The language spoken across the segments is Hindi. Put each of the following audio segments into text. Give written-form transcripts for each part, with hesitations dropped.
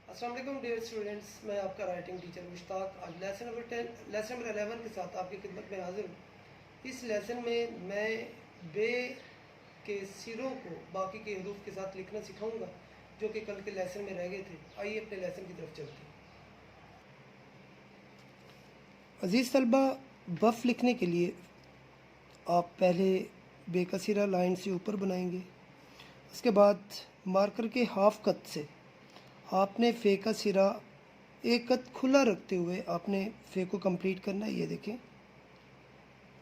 अस्सलाम वालेकुम डियर स्टूडेंट्स, मैं आपका राइटिंग टीचर मुश्ताक आज लेसन नंबर 11 के साथ आपकी खिदमत में हाजिर हूँ। इस लेसन में मैं बे के सिरों को बाकी के हरूफ के साथ लिखना सिखाऊंगा जो कि कल के लेसन में रह गए थे। आइए अपने लेसन की तरफ चलते हैं। अजीज़ तलबा, बफ़ लिखने के लिए आप पहले बे का सिरा लाइन से ऊपर बनाएंगे। उसके बाद मार्कर के हाफ कट से आपने फ़े का सिरा एक कत खुला रखते हुए आपने फ़े को कंप्लीट करना है। ये देखें,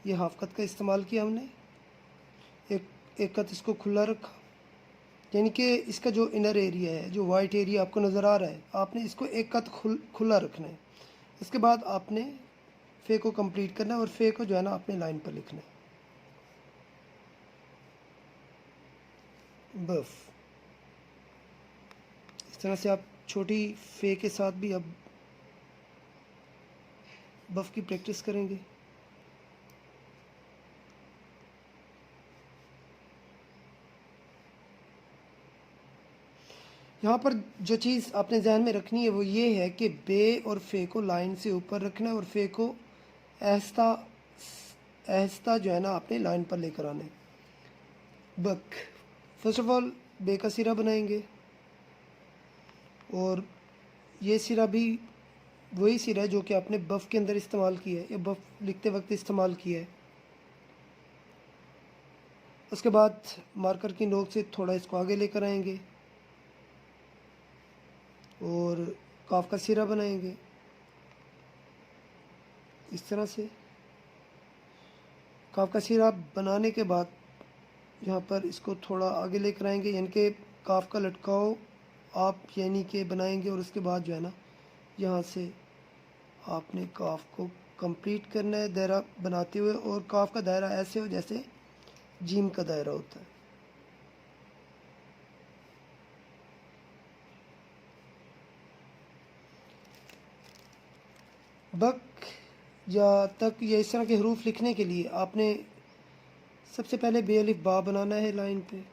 ये हाफ कत का इस्तेमाल किया हमने, एक कत इसको खुला रखा, यानी कि इसका जो इनर एरिया है, जो वाइट एरिया आपको नज़र आ रहा है, आपने इसको एक कत खुला रखना है। इसके बाद आपने फ़े को कंप्लीट करना है और फ़े को जो है ना आपने लाइन पर लिखना है। बफ इस तरह से आप छोटी फ़े के साथ भी अब बफ़ की प्रैक्टिस करेंगे। यहाँ पर जो चीज़ आपने ध्यान में रखनी है वो ये है कि बे और फ़े को लाइन से ऊपर रखना है और फ़े को आहिस्ता आहिस्ता जो है ना आपने लाइन पर लेकर आना है। बक फर्स्ट ऑफ ऑल बे का सिरा बनाएंगे और ये सिरा भी वही सिरा है जो कि आपने बफ़ के अंदर इस्तेमाल किया है या बफ़ लिखते वक्त इस्तेमाल किया है। उसके बाद मार्कर की नोक से थोड़ा इसको आगे लेकर आएंगे और काफ का सिरा बनाएंगे इस तरह से। काफ का सिरा बनाने के बाद यहाँ पर इसको थोड़ा आगे लेकर आएंगे, यानी कि काफ का लटकाव आप यानी कि बनाएंगे और उसके बाद जो है ना यहाँ से आपने काफ को कंप्लीट करना है दायरा बनाते हुए, और काफ का दायरा ऐसे हो जैसे जीम का दायरा होता है। बक या तक या इस तरह के हरूफ लिखने के लिए आपने सबसे पहले बे अलिफ बा बनाना है लाइन पे।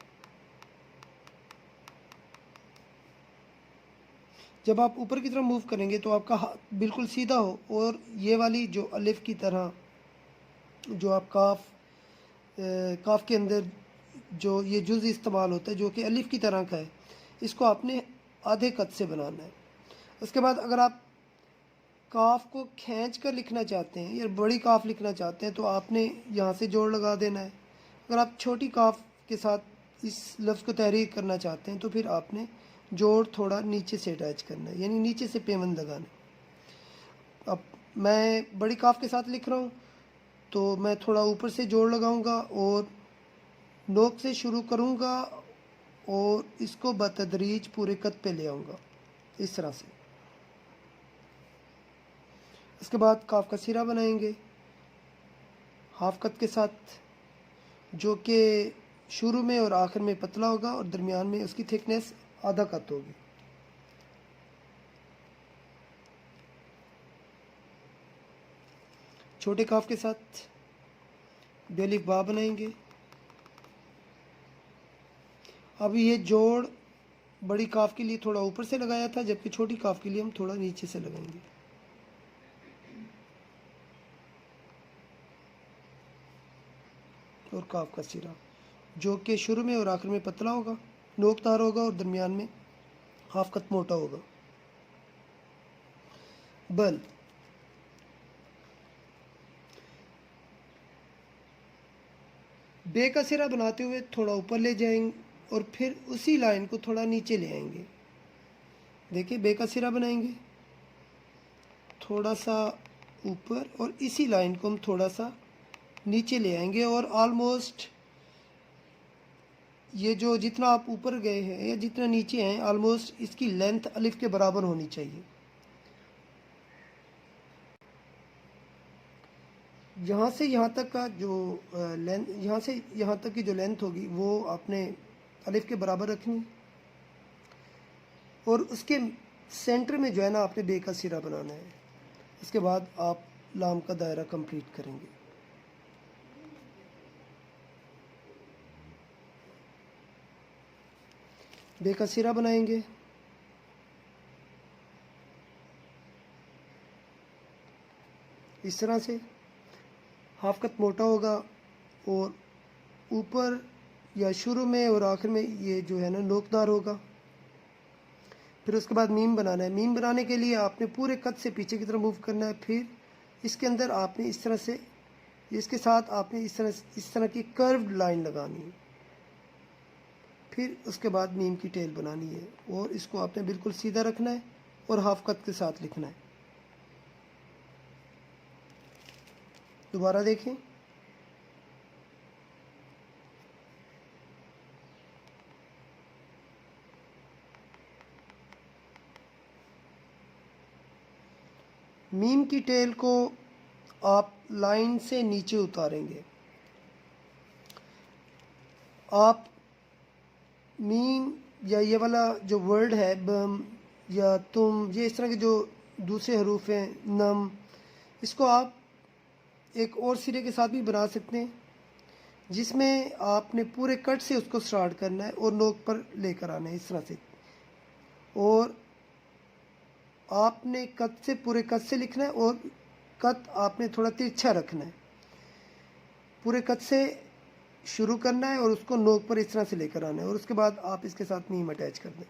जब आप ऊपर की तरफ मूव करेंगे तो आपका हाथ बिल्कुल सीधा हो और ये वाली जो अलिफ की तरह जो आप काफ के अंदर जो ये जुज़ इस्तेमाल होता है जो कि अलिफ की तरह का है, इसको आपने आधे कद से बनाना है। उसके बाद अगर आप काफ को खींच कर लिखना चाहते हैं या बड़ी काफ लिखना चाहते हैं तो आपने यहाँ से जोड़ लगा देना है। अगर आप छोटी काफ के साथ इस लफ्ज़ को तहरीर करना चाहते हैं तो फिर आपने जोड़ थोड़ा नीचे से अटैच करना है, यानी नीचे से पेवंद लगाना है। अब मैं बड़ी काफ के साथ लिख रहा हूँ तो मैं थोड़ा ऊपर से जोड़ लगाऊंगा और नोक से शुरू करूंगा और इसको बतदरीज पूरे कद पे ले आऊँगा इस तरह से। उसके बाद काफ का सिरा बनाएंगे हाफ कत के साथ, जो कि शुरू में और आखिर में पतला होगा और दरमियान में उसकी थिकनेस आधा कत होगी। छोटे काफ के साथ बे अलिफ बा बनाएंगे। अब ये जोड़ बड़ी काफ के लिए थोड़ा ऊपर से लगाया था, जबकि छोटी काफ के लिए हम थोड़ा नीचे से लगाएंगे। और काफ का सिरा जो कि शुरू में और आखिर में पतला होगा, नोकदार होगा और दरमियान में हाफ कत मोटा होगा। बल बे का सिरा बनाते हुए थोड़ा ऊपर ले जाएंगे और फिर उसी लाइन को थोड़ा नीचे ले आएंगे। देखिए, बे का सिरा बनाएंगे थोड़ा सा ऊपर और इसी लाइन को हम थोड़ा सा नीचे ले आएंगे और ऑलमोस्ट ये जो जितना आप ऊपर गए हैं या जितना नीचे हैं ऑलमोस्ट इसकी लेंथ अलिफ के बराबर होनी चाहिए। यहाँ से यहाँ तक का जो लेंथ, यहाँ से यहाँ तक की जो लेंथ होगी वो आपने अलिफ के बराबर रखनी और उसके सेंटर में जो है ना आपने बे का सिरा बनाना है। इसके बाद आप लाम का दायरा कंप्लीट करेंगे। बे का सिरा बनाएंगे इस तरह से हाफ कत मोटा होगा और ऊपर या शुरू में और आखिर में ये जो है ना नोकदार होगा। फिर उसके बाद मीम बनाना है। मीम बनाने के लिए आपने पूरे कत से पीछे की तरफ मूव करना है। फिर इसके अंदर आपने इस तरह से, इसके साथ आपने इस तरह की कर्व्ड लाइन लगानी है। फिर उसके बाद मीम की टेल बनानी है और इसको आपने बिल्कुल सीधा रखना है और हाफ कत के साथ लिखना है। दोबारा देखें। मीम की टेल को आप लाइन से नीचे उतारेंगे। आप मीम या ये वाला जो वर्ड है बम या तुम, ये इस तरह के जो दूसरे हरूफ हैं, नम, इसको आप एक और सिरे के साथ भी बना सकते हैं, जिसमें आपने पूरे कट से उसको स्टार्ट करना है और नोक पर लेकर आना है इस तरह से। और आपने कत से, पूरे कत से लिखना है और कत आपने थोड़ा तिरछा रखना है। पूरे कत से शुरू करना है और उसको नोक पर इस तरह से लेकर आना है और उसके बाद आप इसके साथ मीम अटैच कर दें।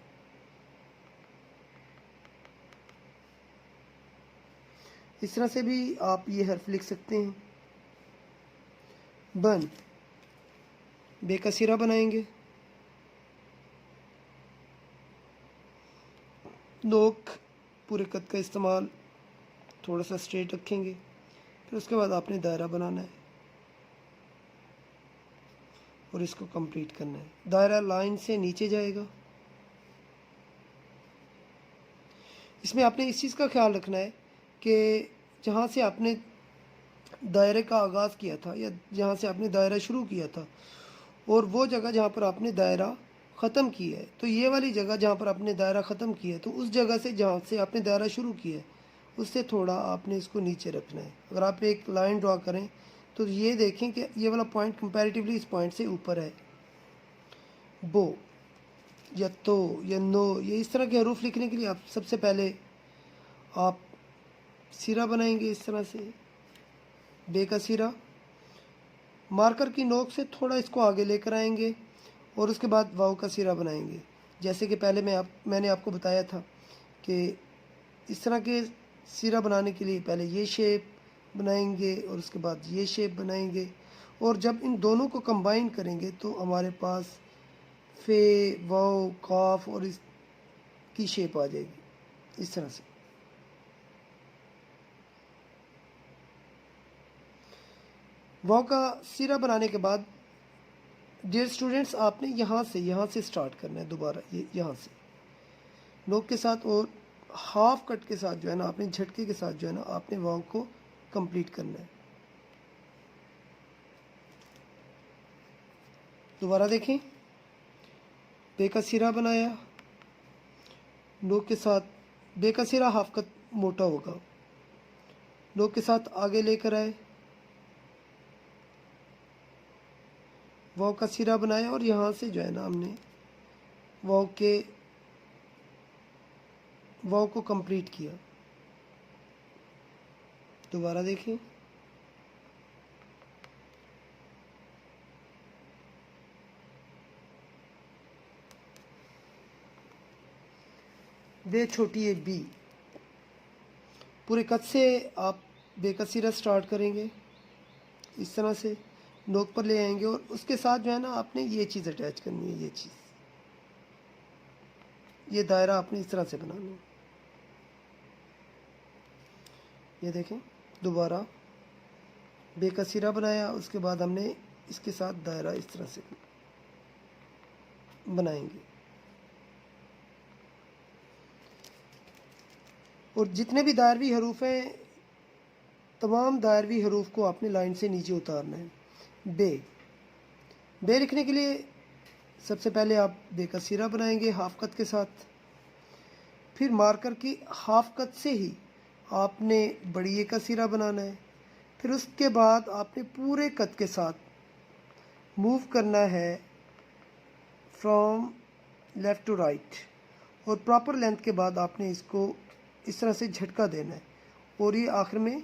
इस तरह से भी आप ये हर्फ लिख सकते हैं। बन, बे का सिरा बनाएंगे, नोक पूरे कद का इस्तेमाल थोड़ा सा स्ट्रेट रखेंगे। फिर उसके बाद आपने दायरा बनाना है और इसको कंप्लीट करना है। दायरा लाइन से नीचे जाएगा। इसमें आपने इस चीज़ का ख्याल रखना है कि जहाँ से आपने दायरे का आगाज़ किया था या जहाँ से आपने दायरा शुरू किया था और वो जगह जहाँ पर आपने दायरा ख़त्म किया है, तो ये वाली जगह जहाँ पर आपने दायरा ख़त्म किया है, तो उस जगह से जहाँ से आपने दायरा शुरू किया है उससे थोड़ा आपने इसको नीचे रखना है। अगर आप एक लाइन ड्रा करें तो ये देखें कि ये वाला पॉइंट कंपैरेटिवली इस पॉइंट से ऊपर है। बो या तो या नो, ये इस तरह के हरूफ लिखने के लिए आप सबसे पहले आप सिरा बनाएंगे इस तरह से, बे का सिरा। मार्कर की नोक से थोड़ा इसको आगे लेकर आएंगे और उसके बाद वाव का सिरा बनाएंगे। जैसे कि पहले मैंने आपको बताया था कि इस तरह के सिरा बनाने के लिए पहले ये शेप बनाएंगे और उसके बाद ये शेप बनाएंगे और जब इन दोनों को कंबाइन करेंगे तो हमारे पास फे, वाव, काफ और इस की शेप आ जाएगी इस तरह से। वाव का सिरा बनाने के बाद डियर स्टूडेंट्स आपने यहाँ से स्टार्ट करना है दोबारा, ये यहाँ से नोक के साथ और हाफ कट के साथ जो है ना, आपने झटके के साथ जो है ना, आपने वाव को कंप्लीट करना है। दोबारा देखें। बे का सिरा बनाया, नोक के साथ, बे का सिरा हाफ कट मोटा होगा, नोक के साथ आगे लेकर आए, वाव का सिरा बनाया और यहाँ से जो है ना हमने वाव को कंप्लीट किया। दोबारा देखें। बे छोटी है बी, पूरे कद से आप बे का सिरा स्टार्ट करेंगे इस तरह से, नोक पर ले आएंगे और उसके साथ जो है ना आपने ये चीज़ अटैच करनी है, ये चीज़, ये दायरा आपने इस तरह से बनाना है। ये देखें। दोबारा बे का सिरा बनाया, उसके बाद हमने इसके साथ दायरा इस तरह से बनाएंगे और जितने भी दायरवी हरूफ हैं, तमाम दायरवी हरूफ को आपने लाइन से नीचे उतारना है। बे लिखने के लिए सबसे पहले आप बे का सिरा बनाएंगे हाफ कत के साथ, फिर मार्कर की हाफ कत से ही आपने बड़ी ए का सिरा बनाना है, फिर उसके बाद आपने पूरे कत के साथ मूव करना है फ्रॉम लेफ़्ट टू राइट और प्रॉपर लेंथ के बाद आपने इसको इस तरह से झटका देना है और ये आखिर में